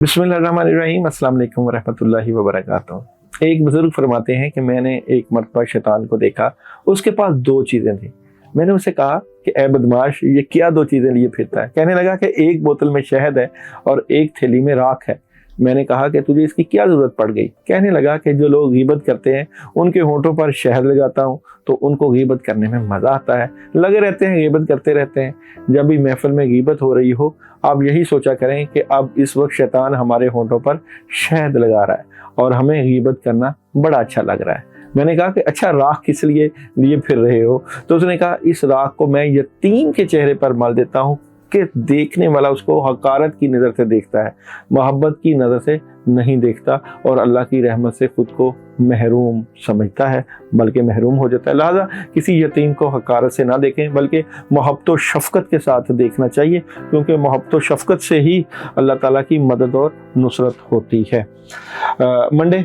बिस्मिल्लाहिर्रहमानिर्रहीम, अस्सलाम वालेकुम वरहमतुल्लाहि वबरकातुहू। एक बुजुर्ग फरमाते हैं कि मैंने एक मरतबा शैतान को देखा, उसके पास दो चीज़ें थी। मैंने उसे कहा कि ए बदमाश, ये क्या दो चीज़ें लिए फिरता है? कहने लगा कि एक बोतल में शहद है और एक थैली में राख है। मैंने कहा कि तुझे इसकी क्या ज़रूरत पड़ गई? कहने लगा कि जो लोग गीबत करते हैं उनके होंठों पर शहद लगाता हूँ तो उनको गीबत करने में मज़ा आता है, लगे रहते हैं, गीबत करते रहते हैं। जब भी महफिल में गीबत हो रही हो, आप यही सोचा करें कि अब इस वक्त शैतान हमारे होंठों पर शहद लगा रहा है और हमें गीबत करना बड़ा अच्छा लग रहा है। मैंने कहा कि अच्छा, राख किस लिए फिर रहे हो? तो उसने कहा, इस राख को मैं यतीम के चेहरे पर मल देता हूँ कि देखने वाला उसको हकारत की नज़र से देखता है, मोहब्बत की नज़र से नहीं देखता और अल्लाह की रहमत से खुद को महरूम समझता है, बल्कि महरूम हो जाता है। लिहाजा किसी यतीम को हकारत से ना देखें, बल्कि मोहब्बत व शफ़क़त के साथ देखना चाहिए, क्योंकि मोहब्बत व शफ़क़त से ही अल्लाह ताला की मदद और नुसरत होती है। मंडे,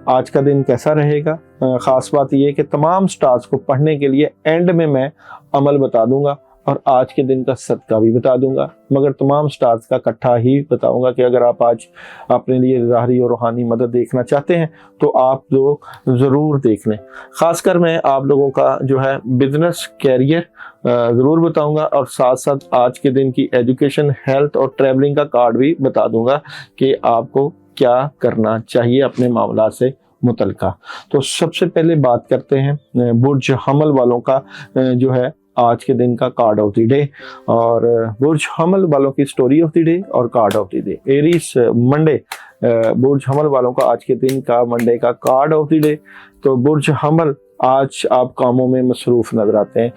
आज का दिन कैसा रहेगा? ख़ास बात यह कि तमाम स्टार्स को पढ़ने के लिए एंड में मैं अमल बता दूंगा और आज के दिन का सदका भी बता दूंगा, मगर तमाम स्टार्स का इकट्ठा ही बताऊंगा कि अगर आप आज अपने लिए ज़ाहरी और रूहानी मदद देखना चाहते हैं तो आप लोग ज़रूर देख लें। ख़ासकर मैं आप लोगों का जो है बिजनेस कैरियर ज़रूर बताऊंगा और साथ साथ आज के दिन की एजुकेशन, हेल्थ और ट्रैवलिंग का कार्ड भी बता दूंगा कि आपको क्या करना चाहिए अपने मामला से मुतल्लिका। तो सबसे पहले बात करते हैं बुर्ज हमल वालों का जो है आज के दिन का कार्ड ऑफ द डे, और बुर्ज हमल वालों की स्टोरी ऑफ द डे और card of the day. Aries Monday, बुर्ज हमल वालों का आज के दिन का मंडे का कार्ड ऑफ द डे। तो बुर्ज हमल, आज आप कामों में मसरूफ नजर आते हैं,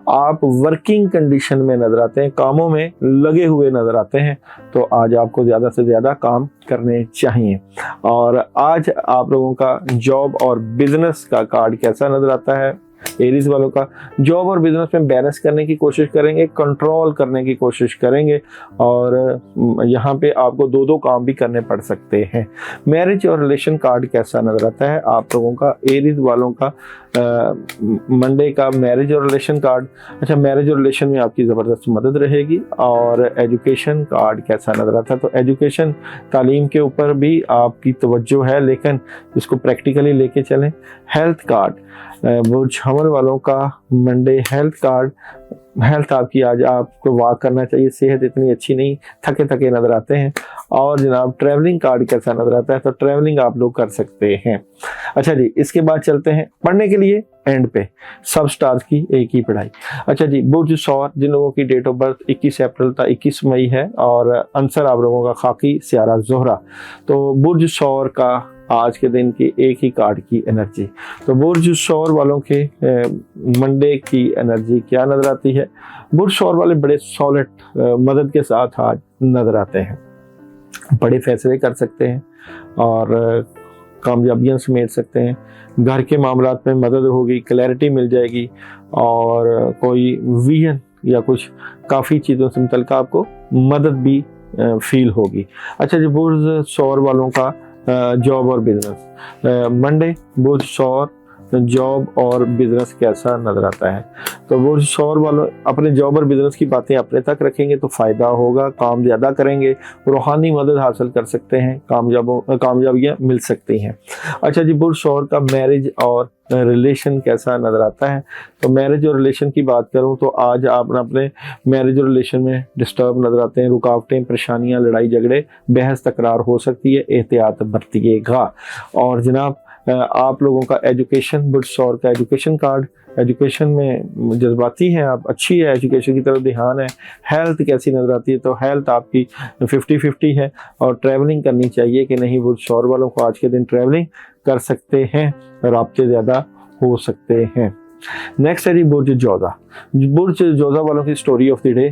आप वर्किंग कंडीशन में नजर आते हैं, कामों में लगे हुए नजर आते हैं, तो आज आपको ज़्यादा से ज़्यादा काम करने चाहिए। और आज आप लोगों का जॉब और बिजनेस का कार्ड कैसा नजर आता है? एरीज वालों का जॉब और बिजनेस में बैलेंस करने की कोशिश करेंगे, कंट्रोल करने की कोशिश करेंगे और यहाँ पे आपको दो दो काम भी करने पड़ सकते हैं। मैरिज और रिलेशन कार्ड कैसा नजर आता है आप लोगों का? एरीज वालों का मंडे का मैरिज और रिलेशन कार्ड, अच्छा, मैरिज और रिलेशन में आपकी ज़बरदस्त मदद रहेगी। और एजुकेशन कार्ड कैसा नजर आता है? तो एजुकेशन, तालीम के ऊपर भी आपकी तवज्जो है, लेकिन इसको प्रैक्टिकली लेके चलें। हेल्थ कार्ड, बुर्ज हमल वालों का मंडे हेल्थ कार्ड, हेल्थ आपकी, आज आपको वॉक करना चाहिए, सेहत इतनी अच्छी नहीं, थके थके नजर आते हैं। और जनाब ट्रैवलिंग कार्ड कैसा नजर आता है? तो ट्रैवलिंग आप लोग कर सकते हैं। अच्छा जी, इसके बाद चलते हैं पढ़ने के लिए एंड पे सब स्टार्स की एक ही पढ़ाई। अच्छा जी, बुर्ज सौर, जिन लोगों की डेट ऑफ बर्थ 21 अप्रैल था 21 मई है और आंसर आप लोगों का खाकी सियारा जोहरा। तो बुर्ज सौर का आज के दिन की एक ही कार्ड की एनर्जी। तो बुर्ज सौर वालों के मंडे की एनर्जी क्या नजर आती है? बुर्ज सौर वाले बड़े सॉलिड मदद के साथ आज नजर आते हैं, बड़े फैसले कर सकते हैं और कामयाबियां समेट सकते हैं। घर के मामलात में मदद होगी, क्लैरिटी मिल जाएगी और कोई विजन या कुछ काफ़ी चीज़ों से मुतल्लिक आपको मदद भी फील होगी। अच्छा जी, बुर्ज सौर वालों का जॉब और बिजनेस मंडे, बुर्ज सौर जॉब और बिजनेस कैसा नजर आता है? तो बुर्ज सौर वालों अपने जॉब और बिजनेस की बातें अपने तक रखेंगे तो फायदा होगा, काम ज़्यादा करेंगे, रूहानी मदद हासिल कर सकते हैं, कामयाबियाँ मिल सकती हैं। अच्छा जी, बुर्ज सौर का मैरिज और रिलेशन कैसा नजर आता है? तो मैरिज और रिलेशन की बात करूं तो आज आप अपने मैरिज और रिलेशन में डिस्टर्ब नजर आते हैं, रुकावटें, परेशानियां, लड़ाई झगड़े, बहस तकरार हो सकती है, एहतियात बरतिएगा। और जनाब आप लोगों का एजुकेशन, बुर्ज सौर का एजुकेशन कार्ड, एजुकेशन में जज्बाती हैं आप, अच्छी है, एजुकेशन की तरफ ध्यान है। हेल्थ कैसी नजर आती है? तो हेल्थ आपकी 50-50 है। और ट्रैवलिंग करनी चाहिए कि नहीं? बुर्ज सौर वालों को आज के दिन ट्रैवलिंग कर सकते हैं, राब्ते ज़्यादा हो सकते हैं। नेक्स्ट है जी बुर्ज जोधा। बुर्ज जोधा वालों की story of the day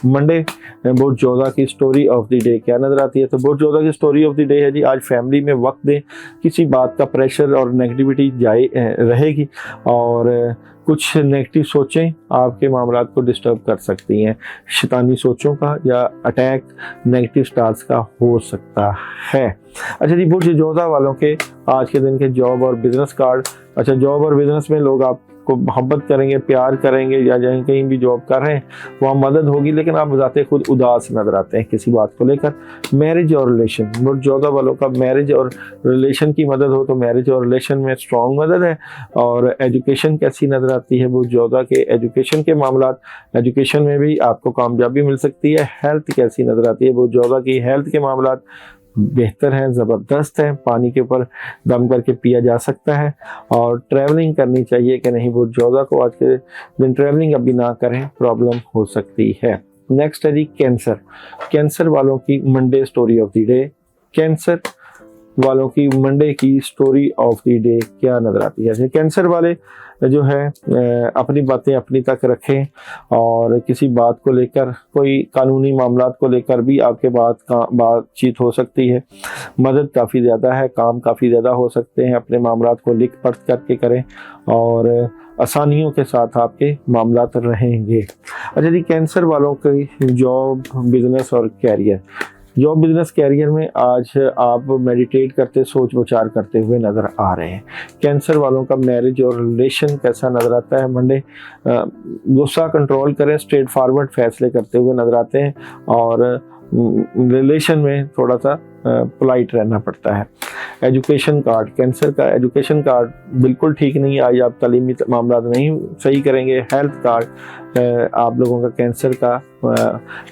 Monday, बुर्ज जोधा की स्टोरी ऑफ द डे क्या नजर आती है? तो बुर्ज जोधा की स्टोरी ऑफ द डे है जी, आज फैमिली में वक्त दें, किसी बात का प्रेशर और नेगेटिविटी जाए रहेगी और कुछ नेगेटिव सोचें आपके मामलात को डिस्टर्ब कर सकती हैं। शैतानी सोचों का या अटैक नेगेटिव स्टार्स का हो सकता है। अच्छा जी, बुर्ज जोधा वालों के आज के दिन के जॉब और बिजनेस कार्ड। अच्छा, जॉब और बिजनेस में लोग आप आपको मोहब्बत करेंगे, प्यार करेंगे, या जहाँ कहीं भी जॉब कर रहे हैं वहाँ मदद होगी, लेकिन आप जाते खुद उदास नजर आते हैं किसी बात को लेकर। मैरिज और रिलेशन, बुध 14 वालों का मैरिज और रिलेशन की मदद हो तो मैरिज और रिलेशन में स्ट्रॉन्ग मदद है। और एजुकेशन कैसी नजर आती है बुध 14 के एजुकेशन के मामला, एजुकेशन में भी आपको कामयाबी मिल सकती है। हेल्थ कैसी नजर आती है बुध 14 की, हेल्थ के मामला बेहतर है, ज़बरदस्त है, पानी के ऊपर दम करके पिया जा सकता है। और ट्रैवलिंग करनी चाहिए कि नहीं बुध 14 को, आज के दिन ट्रैवलिंग अभी ना करें, प्रॉब्लम हो सकती है। नेक्स्ट है जी कैंसर, कैंसर वालों की Monday story of the day, cancer वालों की मंडे की स्टोरी ऑफ द डे क्या नजर आती है। कैंसर वाले जो है अपनी बातें अपनी तक रखें, और किसी बात को लेकर, कोई कानूनी मामलात को लेकर भी आपके बातचीत हो सकती है। मदद काफ़ी ज़्यादा है, काम काफ़ी ज़्यादा हो सकते हैं, अपने मामलात को लिख पढ़ करके करें और आसानियों के साथ आपके मामलात रहेंगे। अच्छा जी, कैंसर वालों की जॉब, बिजनेस और कैरियर, जॉब बिजनेस कैरियर में आज आप मेडिटेट करते, सोच विचार करते हुए नज़र आ रहे हैं। कैंसर वालों का मैरिज और रिलेशन कैसा नज़र आता है मंडे, गुस्सा कंट्रोल करें, स्ट्रेट फॉरवर्ड फैसले करते हुए नज़र आते हैं, और रिलेशन में थोड़ा सा पोलाइट रहना पड़ता है। एजुकेशन कार्ड, कैंसर का एजुकेशन कार्ड बिल्कुल ठीक नहीं है, आज आप तालीमी मामला नहीं सही करेंगे। हेल्थ कार्ड आप लोगों का कैंसर का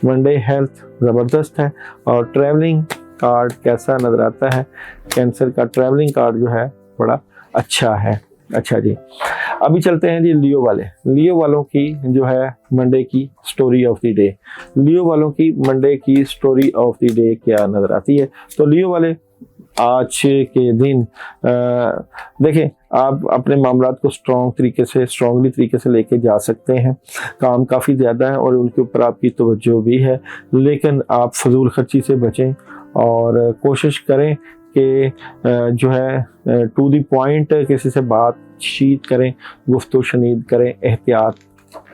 मंडे हेल्थ ज़बरदस्त है। और ट्रैवलिंग कार्ड कैसा नज़र आता है, कैंसर का ट्रैवलिंग कार्ड जो है बड़ा अच्छा है। अच्छा जी, अभी चलते हैं जी लियो वाले, लियो वालों की जो है मंडे की स्टोरी ऑफ द डे, लियो वालों की मंडे की स्टोरी ऑफ द डे क्या नज़र आती है। तो लियो वाले आज के दिन देखें, आप अपने मामलात को स्ट्रॉन्गली तरीके से लेके जा सकते हैं। काम काफ़ी ज़्यादा है और उनके ऊपर आपकी तवज्जो भी है, लेकिन आप फजूल खर्ची से बचें और कोशिश करें कि जो है टू द पॉइंट किसी से बातचीत करें, गुफ्तगू शनीद करें, एहतियात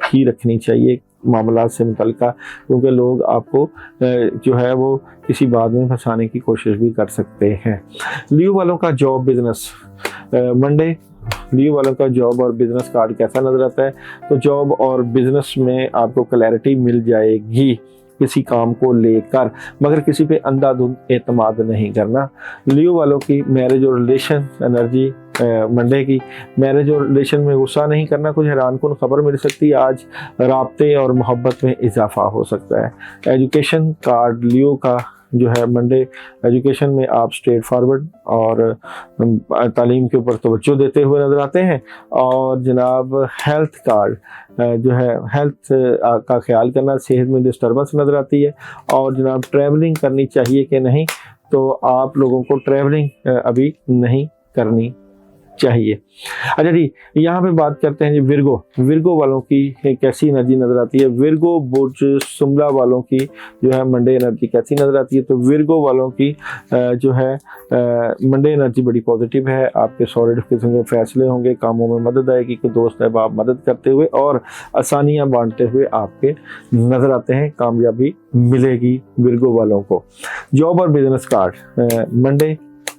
ही रखनी चाहिए मामला से मुतल्लिका, क्योंकि लोग आपको जो है वो किसी बात में फंसाने की कोशिश भी कर सकते हैं। लियो वालों का जॉब बिजनेस मंडे, लियो वालों का जॉब और बिजनेस कार्ड कैसा नजर आता है। तो जॉब और बिजनेस में आपको क्लैरिटी मिल जाएगी किसी काम को लेकर, मगर किसी पे अंधाधुंध एतमाद नहीं करना। लियो वालों की मैरिज और रिलेशन एनर्जी मंडे की, मैरिज और रिलेशन में गुस्सा नहीं करना, कुछ हैरानकुन खबर मिल सकती है आज, राब्ते और मोहब्बत में इजाफा हो सकता है। एजुकेशन कार्ड लियो का जो है मंडे, एजुकेशन में आप स्ट्रेट फॉरवर्ड और तालीम के ऊपर तवज्जो देते हुए नजर आते हैं। और जनाब हेल्थ कार्ड जो है हेल्थ का ख्याल करना, सेहत में डिस्टर्बेंस नजर आती है। और जनाब ट्रैवलिंग करनी चाहिए कि नहीं, तो आप लोगों को ट्रैवलिंग अभी नहीं करनी चाहिए। अच्छा जी, यहाँ पे बात करते हैं जी विर्गो, विर्गो वालों की कैसी एनर्जी नजर आती है। विर्गो बुर्ज सुमला वालों की जो है मंडे एनर्जी कैसी नजर आती है। तो विर्गो वालों की जो है मंडे एनर्जी बड़ी पॉजिटिव है, आपके सॉलिड किस्म के फैसले होंगे, कामों में मदद आएगी, कि दोस्त है आप मदद करते हुए और आसानियाँ बांटते हुए आपके नजर आते हैं, कामयाबी मिलेगी विर्गो वालों को। जॉब और बिजनेस कार्ड मंडे,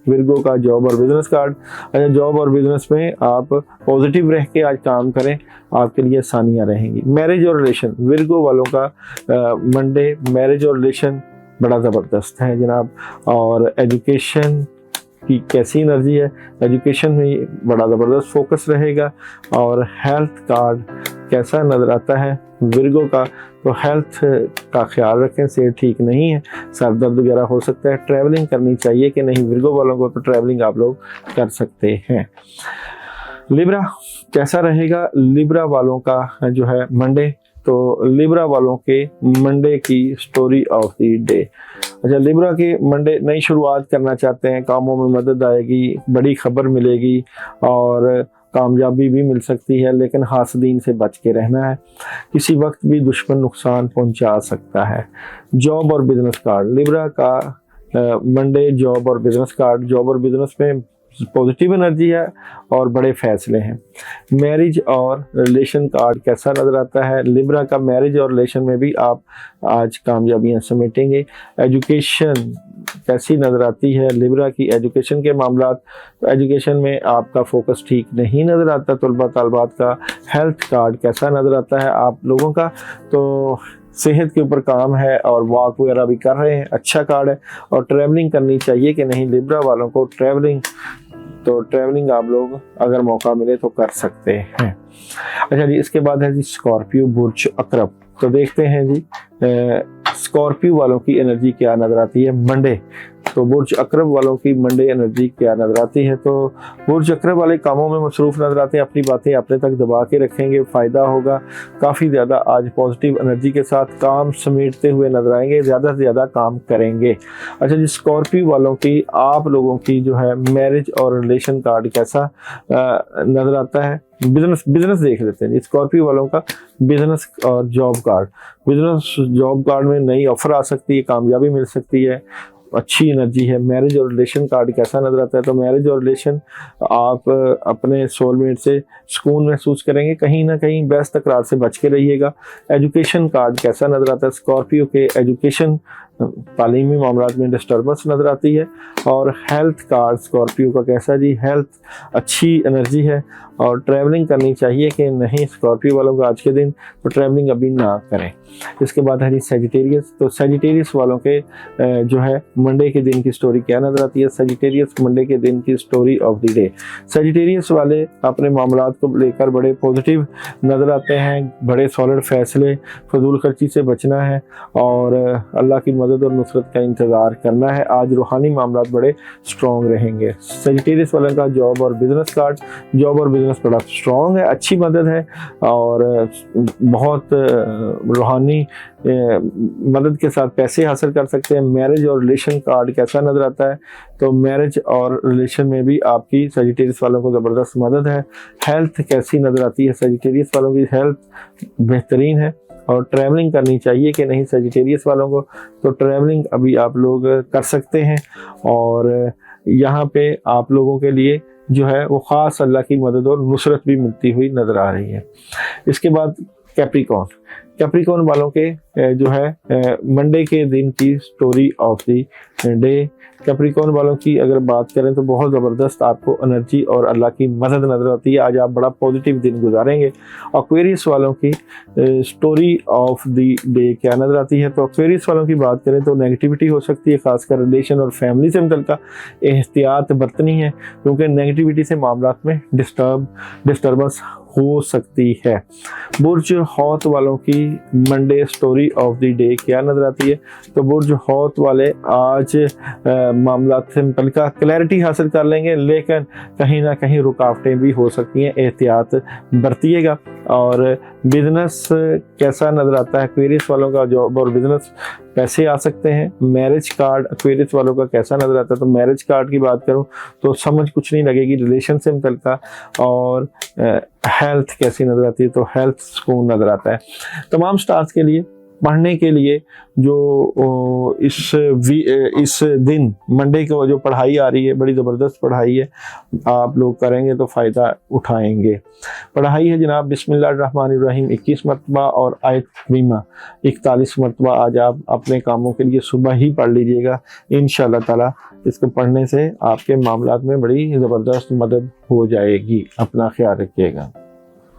विर्गो का जॉब और बिजनेस कार्ड। अच्छा, जॉब और बिजनेस में आप पॉजिटिव रह के आज काम करें, आपके लिए आसानियाँ रहेंगी। मैरिज और रिलेशन, विर्गो वालों का मंडे मैरिज और रिलेशन बड़ा ज़बरदस्त है जनाब। और एजुकेशन की कैसी एनर्जी है, एजुकेशन में बड़ा ज़बरदस्त फोकस रहेगा। और हेल्थ कार्ड कैसा नज़र आता है विर्गो का, तो हेल्थ का ख्याल रखें, सेहत ठीक नहीं है, सर दर्द वगैरह हो सकता है। ट्रैवलिंग करनी चाहिए कि नहीं विर्गो वालों को, तो ट्रैवलिंग आप लोग कर सकते हैं। लिब्रा कैसा रहेगा, लिब्रा वालों का जो है मंडे, तो लिब्रा वालों के मंडे की स्टोरी ऑफ द डे। अच्छा, लिब्रा के मंडे नई शुरुआत करना चाहते हैं, कामों में मदद आएगी, बड़ी खबर मिलेगी और कामयाबी भी मिल सकती है, लेकिन हासदीन से बच के रहना है, किसी वक्त भी दुश्मन नुकसान पहुंचा सकता है। जॉब और बिजनेस कार्ड, लिब्रा का मंडे जॉब और बिजनेस कार्ड, जॉब और बिजनेस में पॉजिटिव एनर्जी है और बड़े फैसले हैं। मैरिज और रिलेशन कार्ड कैसा नजर आता है? लिब्रा का मैरिज और रिलेशन में भी आप आज कामयाबियां समेटेंगे। एजुकेशन कैसी नजर आती है? लिब्रा की एजुकेशन के मामला, एजुकेशन में आपका फोकस ठीक नहीं नजर आता। तलबा तलबात का हेल्थ कार्ड कैसा नजर आता है आप लोगों का? तो सेहत के ऊपर काम है और वॉक वगैरह भी कर रहे हैं, अच्छा कार्ड है। और ट्रैवलिंग करनी चाहिए कि नहीं लिब्रा वालों को? ट्रैवलिंग आप लोग अगर मौका मिले तो कर सकते हैं। अच्छा जी, इसके बाद है जी स्कॉर्पियो बुर्ज अकरब। तो देखते हैं जी स्कॉर्पियो वालों की एनर्जी क्या नजर आती है मंडे। तो बुर्ज अकरब वालों की मंडे एनर्जी क्या नजर आती है? तो बुर्ज अकरब वाले कामों में मसरूफ नजर आते हैं, अपनी बातें अपने तक दबा के रखेंगे, फायदा होगा। काफ़ी ज़्यादा आज पॉजिटिव एनर्जी के साथ काम समेटते हुए नजर आएंगे, ज़्यादा से ज़्यादा काम करेंगे। अच्छा जी, स्कॉर्पियो वालों की आप लोगों की जो है मैरिज और रिलेशन कार्ड कैसा नजर आता है? बिजनेस देख लेते हैं। स्कॉर्पियो वालों का बिजनेस और job card. Business job card में नई ऑफर आ सकती है, कामयाबी मिल सकती है, अच्छी एनर्जी है। मैरिज और रिलेशन कार्ड कैसा नजर आता है? तो मैरिज और रिलेशन आप अपने सोलमेट से सुकून महसूस करेंगे, कहीं ना कहीं बहस तकरार से बच के रहिएगा। एजुकेशन कार्ड कैसा नजर आता है? स्कॉर्पियो के एजुकेशन तालीमी मामलात में डिस्टर्बेंस नजर आती है। और हेल्थ कार्ड स्कॉर्पियो का कैसा जी? हेल्थ अच्छी एनर्जी है और ट्रैवलिंग करनी चाहिए कि नहीं स्कॉर्पियो वालों का आज के दिन? तो ट्रैवलिंग अभी ना करें। इसके बाद है जी सेजिटेरियस। तो सेजिटेरियस वालों के जो है मंडे के दिन की स्टोरी क्या नजर आती है? सेजिटेरियस मंडे के दिन की story of the day. Sagittarius वाले अपने मामलात को लेकर बड़े पॉजिटिव नजर आते हैं, बड़े सॉलिड फैसले, फजूल खर्ची से बचना है और अल्लाह की मदद और नुसरत का इंतज़ार करना है। आज रूहानी मामलात बड़े स्ट्रॉन्ग रहेंगे। सेजिटेरियस वाले का जॉब और बिजनेस कार्ड, जॉब और बिजनेस बड़ा स्ट्रॉन्ग है, अच्छी मदद है और बहुत रूहानी मदद के साथ पैसे हासिल कर सकते हैं। मैरिज और रिलेशन कार्ड कैसा नजर आता है? तो मैरिज और रिलेशन में भी आपकी सेजिटेरियस वालों को ज़बरदस्त मदद है। हेल्थ कैसी नजर आती है? सेजिटेरियस वालों की हेल्थ बेहतरीन है और ट्रैवलिंग करनी चाहिए कि नहीं सेजिटेरियस वालों को? तो ट्रैवलिंग अभी आप लोग कर सकते हैं और यहाँ पे आप लोगों के लिए जो है वो ख़ास अल्लाह की मदद और नुसरत भी मिलती हुई नज़र आ रही है। इसके बाद कैप्रिकॉर्न वालों के जो है मंडे के दिन की story of the day. Capricorn वालों की अगर बात करें तो बहुत ज़बरदस्त आपको एनर्जी और अल्लाह की मदद नजर आती है। आज आप बड़ा पॉजिटिव दिन गुजारेंगे। एक्वेरियस वालों की स्टोरी ऑफ द डे क्या नजर आती है? तो एक्वेरियस वालों की बात करें तो नेगेटिविटी हो सकती है, खासकर रिलेशन और फैमिली से मुतल्लिक़ एहतियात बरतनी है क्योंकि नेगेटिविटी से मामलात में डिस्टर्बेंस हो सकती है। बुर्ज हौत वालों की Monday story of the day क्या नजर आती है? तो बुर्ज हौत वाले आज मामलात से मुतल्लिक़ क्लैरिटी हासिल कर लेंगे, लेकिन कहीं ना कहीं रुकावटें भी हो सकती हैं, एहतियात बरतिएगा। और बिजनेस कैसा नजर आता है? एक्वेरियस वालों का जॉब और बिजनेस पैसे आ सकते हैं। मैरिज कार्ड एक्वेरियस वालों का कैसा नजर आता है? तो मैरिज कार्ड की बात करूं तो समझ कुछ नहीं लगेगी रिलेशन से मुतल्लिक़। और हेल्थ कैसी नजर आती है? तो हेल्थ सुकून नजर आता है। तमाम स्टार्स के लिए पढ़ने के लिए जो इस दिन मंडे को जो पढ़ाई आ रही है बड़ी ज़बरदस्त पढ़ाई है, आप लोग करेंगे तो फ़ायदा उठाएंगे। पढ़ाई है जनाब बिस्मिल्लाहिर्रहमानिर्रहीम 21 मरतबा और आयत करीमा 41 मरतबा। आज आप अपने कामों के लिए सुबह ही पढ़ लीजिएगा, इंशाअल्लाह ताला इसको पढ़ने से आपके मामलात में बड़ी ज़बरदस्त मदद हो जाएगी। अपना ख्याल रखिएगा।